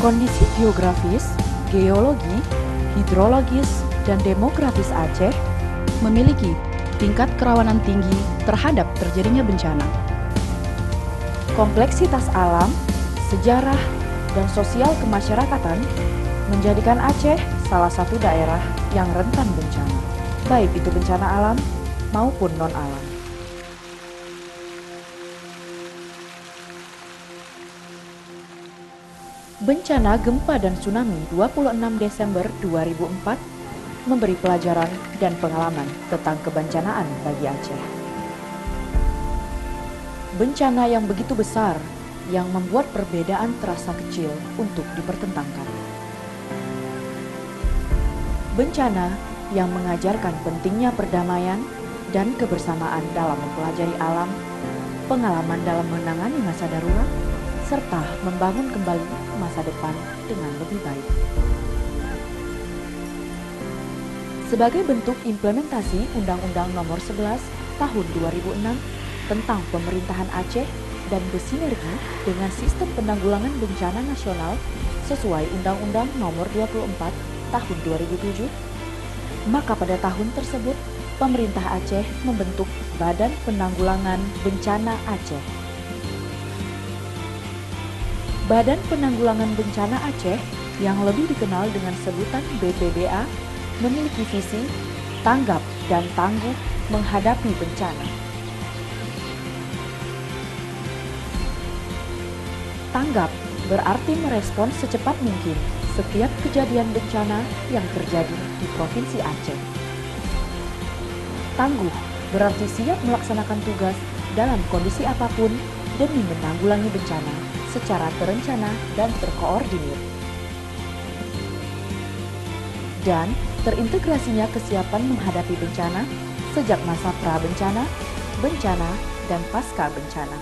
Kondisi geografis, geologi, hidrologis, dan demografis Aceh memiliki tingkat kerawanan tinggi terhadap terjadinya bencana. Kompleksitas alam, sejarah, dan sosial kemasyarakatan menjadikan Aceh salah satu daerah yang rentan bencana, baik itu bencana alam maupun non-alam. Bencana gempa dan tsunami 26 Desember 2004 memberi pelajaran dan pengalaman tentang kebencanaan bagi Aceh. Bencana yang begitu besar yang membuat perbedaan terasa kecil untuk dipertentangkan. Bencana yang mengajarkan pentingnya perdamaian dan kebersamaan dalam mempelajari alam, pengalaman dalam menangani masa darurat, serta membangun kembali masa depan dengan lebih baik. Sebagai bentuk implementasi Undang-Undang Nomor 11 Tahun 2006 tentang Pemerintahan Aceh dan bersinergi dengan Sistem Penanggulangan Bencana Nasional sesuai Undang-Undang Nomor 24 Tahun 2007, maka pada tahun tersebut pemerintah Aceh membentuk Badan Penanggulangan Bencana Aceh. Badan Penanggulangan Bencana Aceh yang lebih dikenal dengan sebutan BPBA memiliki visi tanggap dan tangguh menghadapi bencana. Tanggap berarti merespons secepat mungkin setiap kejadian bencana yang terjadi di Provinsi Aceh. Tangguh berarti siap melaksanakan tugas dalam kondisi apapun demi menanggulangi bencana secara terencana dan terkoordinir. Dan terintegrasinya kesiapan menghadapi bencana sejak masa pra-bencana, bencana, dan pasca bencana.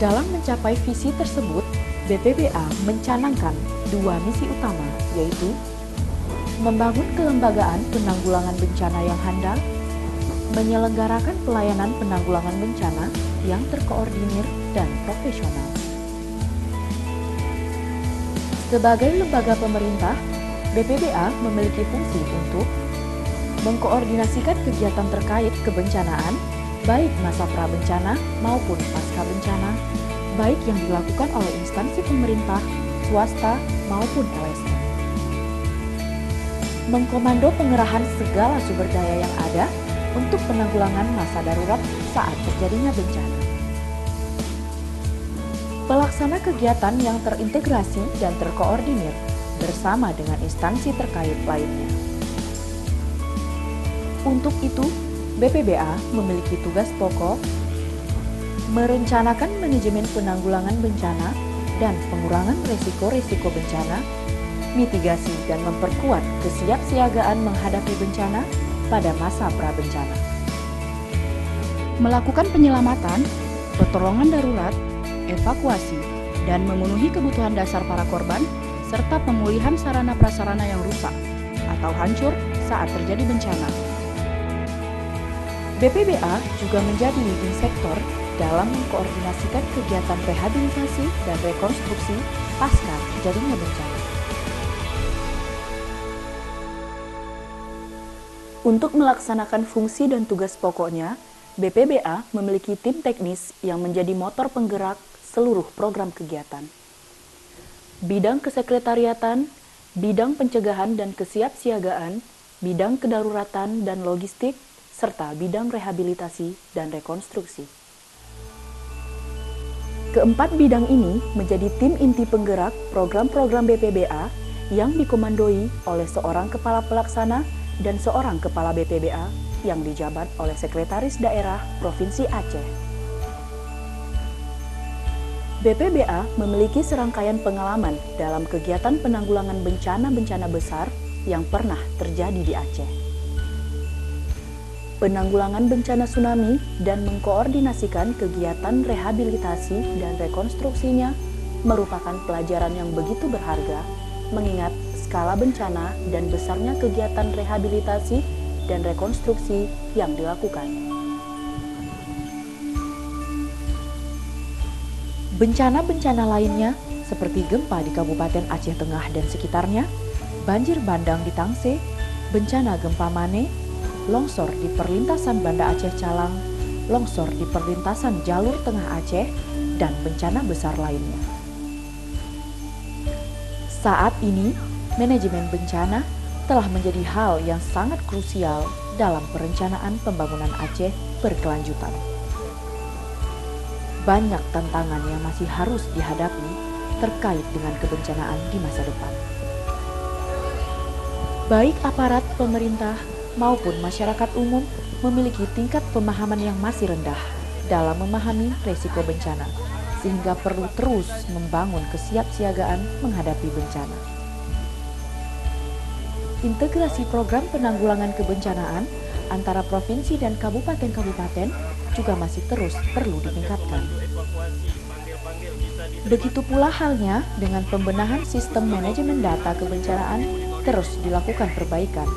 Dalam mencapai visi tersebut, BPBA mencanangkan dua misi utama, yaitu membangun kelembagaan penanggulangan bencana yang handal, menyelenggarakan pelayanan penanggulangan bencana yang terkoordinir dan profesional. Sebagai lembaga pemerintah, BPBA memiliki fungsi untuk mengkoordinasikan kegiatan terkait kebencanaan, baik masa prabencana maupun pasca bencana, baik yang dilakukan oleh instansi pemerintah, swasta, maupun LSM. Mengkomando pengerahan segala sumber daya yang ada untuk penanggulangan masa darurat saat terjadinya bencana. Pelaksana kegiatan yang terintegrasi dan terkoordinir bersama dengan instansi terkait lainnya. Untuk itu, BPBA memiliki tugas pokok merencanakan manajemen penanggulangan bencana dan pengurangan risiko-risiko bencana, mitigasi dan memperkuat kesiapsiagaan menghadapi bencana pada masa prabencana. Melakukan penyelamatan, pertolongan darurat, evakuasi, dan memenuhi kebutuhan dasar para korban, serta pemulihan sarana prasarana yang rusak atau hancur saat terjadi bencana. BPBA juga menjadi leading sektor dalam mengkoordinasikan kegiatan rehabilitasi dan rekonstruksi pasca terjadinya bencana. Untuk melaksanakan fungsi dan tugas pokoknya, BPBA memiliki tim teknis yang menjadi motor penggerak seluruh program kegiatan. Bidang kesekretariatan, bidang pencegahan dan kesiapsiagaan, bidang kedaruratan dan logistik, serta bidang rehabilitasi dan rekonstruksi. Keempat bidang ini menjadi tim inti penggerak program-program BPBA yang dikomandoi oleh seorang kepala pelaksana dan seorang kepala BPBA yang dijabat oleh Sekretaris Daerah Provinsi Aceh. BPBA memiliki serangkaian pengalaman dalam kegiatan penanggulangan bencana-bencana besar yang pernah terjadi di Aceh. Penanggulangan bencana tsunami dan mengkoordinasikan kegiatan rehabilitasi dan rekonstruksinya merupakan pelajaran yang begitu berharga, mengingat skala bencana dan besarnya kegiatan rehabilitasi dan rekonstruksi yang dilakukan. Bencana-bencana lainnya seperti gempa di Kabupaten Aceh Tengah dan sekitarnya, banjir bandang di Tangse, bencana gempa Mane, longsor di perlintasan Banda Aceh Calang, longsor di perlintasan jalur Tengah Aceh, dan bencana besar lainnya. Saat ini, manajemen bencana telah menjadi hal yang sangat krusial dalam perencanaan pembangunan Aceh berkelanjutan. Banyak tantangan yang masih harus dihadapi terkait dengan kebencanaan di masa depan. Baik aparat pemerintah maupun masyarakat umum memiliki tingkat pemahaman yang masih rendah dalam memahami risiko bencana, sehingga perlu terus membangun kesiapsiagaan menghadapi bencana. Integrasi program penanggulangan kebencanaan antara provinsi dan kabupaten-kabupaten juga masih terus perlu ditingkatkan. Begitu pula halnya dengan pembenahan sistem manajemen data kebencanaan terus dilakukan perbaikan,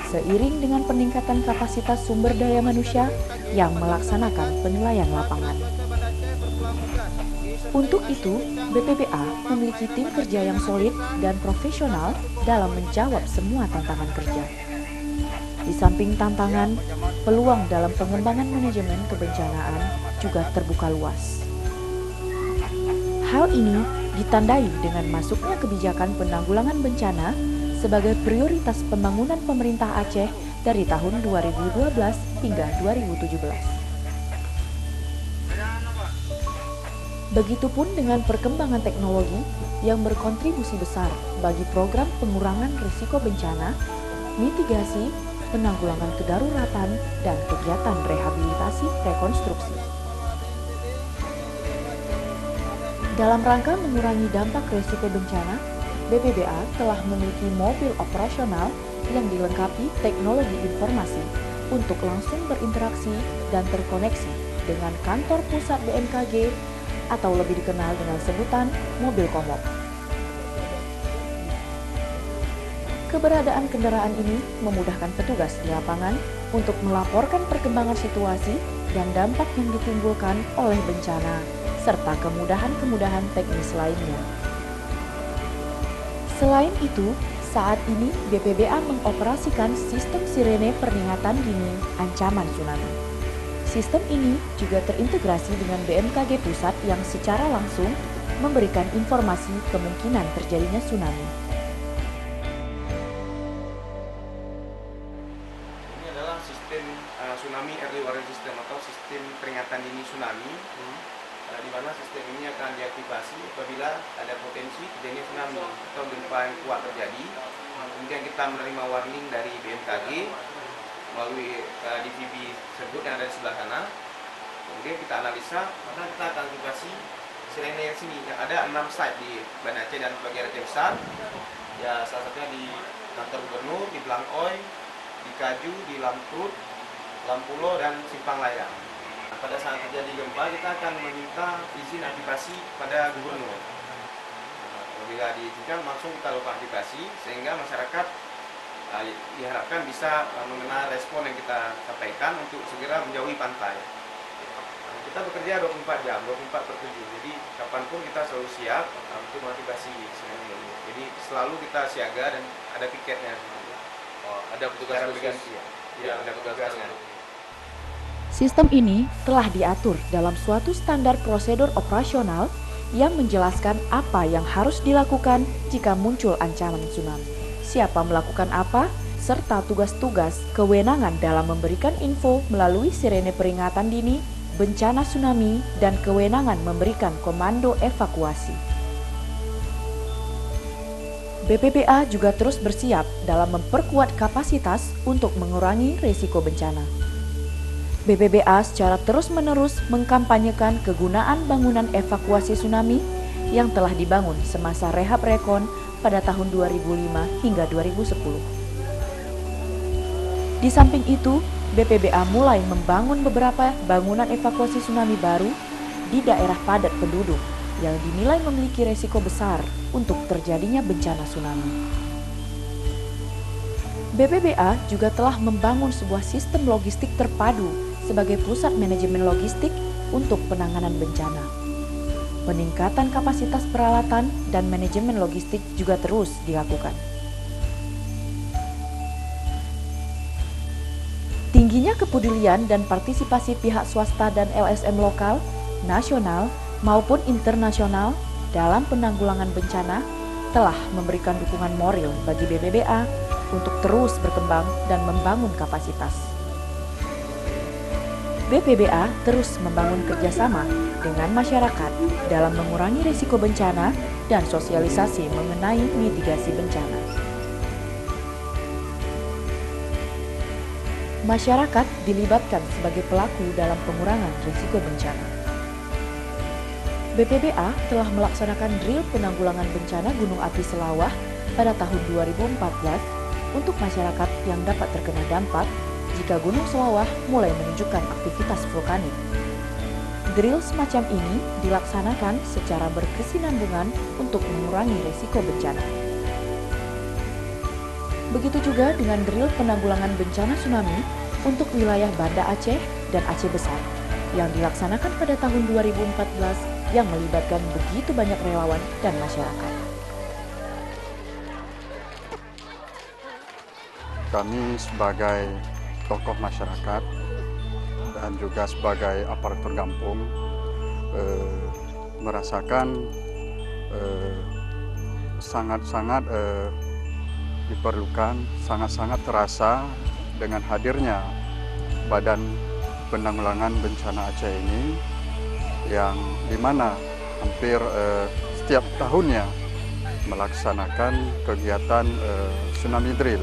seiring dengan peningkatan kapasitas sumber daya manusia yang melaksanakan penilaian lapangan. Untuk itu, BPBA memiliki tim kerja yang solid dan profesional dalam menjawab semua tantangan kerja. Di samping tantangan, peluang dalam pengembangan manajemen kebencanaan juga terbuka luas. Hal ini ditandai dengan masuknya kebijakan penanggulangan bencana sebagai prioritas pembangunan pemerintah Aceh dari tahun 2012 hingga 2017. Begitupun dengan perkembangan teknologi yang berkontribusi besar bagi program pengurangan risiko bencana, mitigasi, penanggulangan kedaruratan, dan kegiatan rehabilitasi rekonstruksi. Dalam rangka mengurangi dampak risiko bencana, BPBA telah memiliki mobil operasional yang dilengkapi teknologi informasi untuk langsung berinteraksi dan terkoneksi dengan kantor pusat BMKG atau lebih dikenal dengan sebutan mobil komop. Keberadaan kendaraan ini memudahkan petugas di lapangan untuk melaporkan perkembangan situasi dan dampak yang ditimbulkan oleh bencana, serta kemudahan-kemudahan teknis lainnya. Selain itu, saat ini BPBA mengoperasikan sistem sirene peringatan dini ancaman tsunami. Sistem ini juga terintegrasi dengan BMKG Pusat yang secara langsung memberikan informasi kemungkinan terjadinya tsunami. Ini adalah sistem tsunami early warning system atau sistem peringatan dini tsunami, di mana sistem ini akan diaktifasi apabila ada potensi terjadinya tsunami atau gempa yang kuat terjadi. Kemudian kita menerima warning dari BMKG melalui DVB tersebut yang ada di sebelah sana. Kemudian kita analisa, maka kita akan aktifasi sirene yang sini. Yang ada 6 site di Banda Aceh dan bagian Aceh Besar. Ya, salah satunya di kantor gubernur, di Blangkoi, di Kaju, di Lamprut, Lampulo, dan Simpang Layang. Nah, pada saat terjadi gempa, kita akan meminta izin aktifasi pada gubernur. Apabila diizinkan, langsung kita lakukan aktifasi sehingga masyarakat diharapkan bisa mengenal respon yang kita sampaikan untuk segera menjauhi pantai. Kita bekerja 24 jam, 24/7, jadi kapanpun kita selalu siap untuk mengaktifasi sirene ini. Jadi selalu kita siaga dan ada piketnya. Ada petugas khusus. Ya, ada petugasnya. Sistem ini telah diatur dalam suatu standar prosedur operasional yang menjelaskan apa yang harus dilakukan jika muncul ancaman tsunami. Siapa melakukan apa, serta tugas-tugas kewenangan dalam memberikan info melalui sirene peringatan dini, bencana tsunami, dan kewenangan memberikan komando evakuasi. BPBA juga terus bersiap dalam memperkuat kapasitas untuk mengurangi risiko bencana. BPBA secara terus-menerus mengkampanyekan kegunaan bangunan evakuasi tsunami yang telah dibangun semasa rehab rekon pada tahun 2005 hingga 2010. Di samping itu, BPBA mulai membangun beberapa bangunan evakuasi tsunami baru di daerah padat penduduk yang dinilai memiliki risiko besar untuk terjadinya bencana tsunami. BPBA juga telah membangun sebuah sistem logistik terpadu sebagai pusat manajemen logistik untuk penanganan bencana. Peningkatan kapasitas peralatan dan manajemen logistik juga terus dilakukan. Tingginya kepedulian dan partisipasi pihak swasta dan LSM lokal, nasional, maupun internasional dalam penanggulangan bencana telah memberikan dukungan moral bagi BPBA untuk terus berkembang dan membangun kapasitas. BPBA terus membangun kerjasama dengan masyarakat dalam mengurangi risiko bencana dan sosialisasi mengenai mitigasi bencana. Masyarakat dilibatkan sebagai pelaku dalam pengurangan risiko bencana. BPBA telah melaksanakan drill penanggulangan bencana Gunung Api Selawah pada tahun 2014 untuk masyarakat yang dapat terkena dampak jika Gunung Selawah mulai menunjukkan aktivitas vulkanik. Drill semacam ini dilaksanakan secara berkesinambungan untuk mengurangi risiko bencana. Begitu juga dengan drill penanggulangan bencana tsunami untuk wilayah Banda Aceh dan Aceh Besar yang dilaksanakan pada tahun 2014 yang melibatkan begitu banyak relawan dan masyarakat. Kami sebagai tokoh masyarakat dan juga sebagai aparatur kampung merasakan sangat-sangat diperlukan, sangat-sangat terasa dengan hadirnya Badan Penanggulangan Bencana Aceh ini, yang dimana hampir setiap tahunnya melaksanakan kegiatan tsunami drill.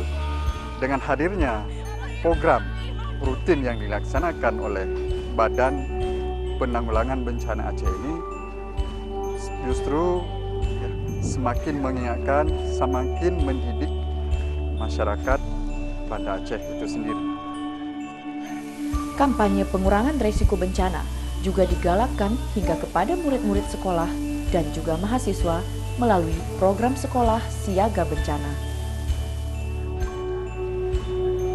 Dengan hadirnya program rutin yang dilaksanakan oleh Badan Penanggulangan Bencana Aceh ini justru semakin mengingatkan, semakin mendidik masyarakat Banda Aceh itu sendiri. Kampanye pengurangan risiko bencana juga digalakkan hingga kepada murid-murid sekolah dan juga mahasiswa melalui program sekolah siaga bencana.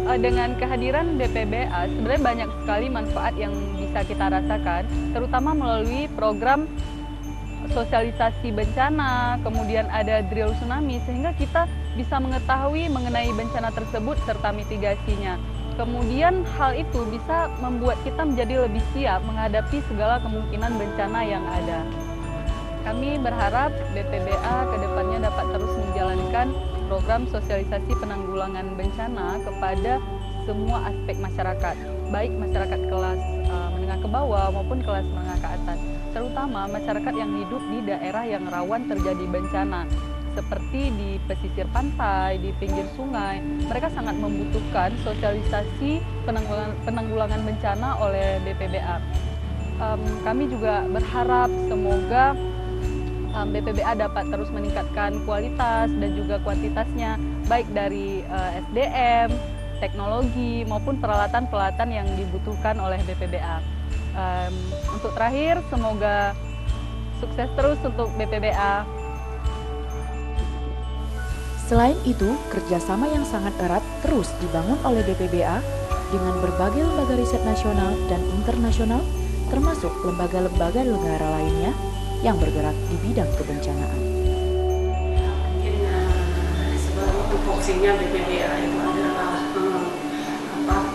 Dengan kehadiran BPBA sebenarnya banyak sekali manfaat yang bisa kita rasakan, terutama melalui program sosialisasi bencana, kemudian ada drill tsunami, sehingga kita bisa mengetahui mengenai bencana tersebut serta mitigasinya. Kemudian hal itu bisa membuat kita menjadi lebih siap menghadapi segala kemungkinan bencana yang ada. Kami berharap BPBA ke depannya dapat terus menjalankan program sosialisasi penanggulangan bencana kepada semua aspek masyarakat, baik masyarakat kelas menengah ke bawah maupun kelas menengah ke atas, terutama masyarakat yang hidup di daerah yang rawan terjadi bencana, seperti di pesisir pantai, di pinggir sungai. Mereka sangat membutuhkan sosialisasi penanggulangan bencana oleh BPBA. Kami juga berharap semoga BPBA dapat terus meningkatkan kualitas dan juga kuantitasnya, baik dari SDM, teknologi, maupun peralatan-peralatan yang dibutuhkan oleh BPBA. Untuk terakhir, semoga sukses terus untuk BPBA. Selain itu, kerjasama yang sangat erat terus dibangun oleh BPBA dengan berbagai lembaga riset nasional dan internasional, termasuk lembaga-lembaga negara lainnya yang bergerak di bidang kebencanaan. Sebagai tupoksinya BPBA itu adalah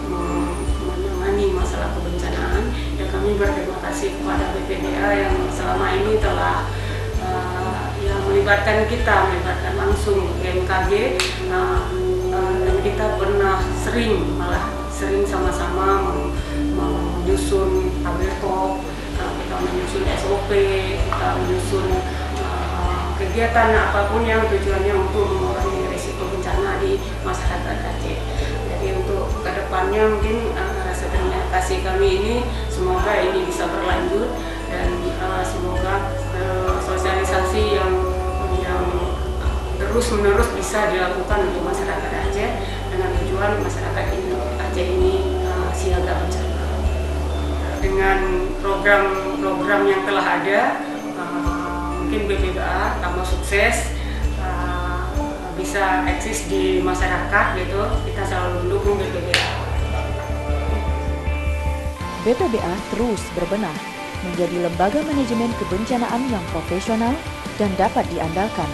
menangani masalah kebencanaan. Ya, kami berterima kasih kepada BPBA yang selama ini telah melibatkan langsung BMKG, dan kita pernah sering sama-sama menyusun tabel, kita menyusun SOP, kita menyusun kegiatan apapun yang tujuannya untuk mengurangi risiko bencana di masyarakat Aceh. Jadi untuk kedepannya mungkin rasa terima kasih kami ini semoga ini bisa berlanjut, dan semoga sosialisasi yang terus-menerus bisa dilakukan untuk masyarakat Aceh dengan tujuan masyarakat Aceh ini siaga bencana. Dengan program-program yang telah ada, mungkin BPBA tambah sukses, bisa eksis di masyarakat gitu. Kita selalu mendukung BPBA. BPBA terus berbenah menjadi lembaga manajemen kebencanaan yang profesional dan dapat diandalkan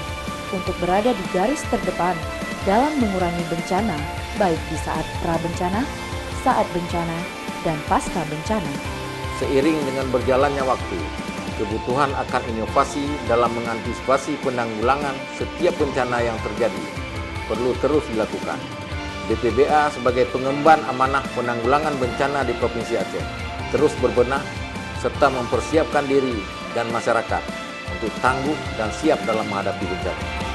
untuk berada di garis terdepan dalam mengurangi bencana, baik di saat pra-bencana, saat bencana, dan pasca bencana. Seiring dengan berjalannya waktu, kebutuhan akan inovasi dalam mengantisipasi penanggulangan setiap bencana yang terjadi perlu terus dilakukan. BPBA sebagai pengemban amanah penanggulangan bencana di Provinsi Aceh terus berbenah serta mempersiapkan diri dan masyarakat untuk tangguh dan siap dalam menghadapi bencana.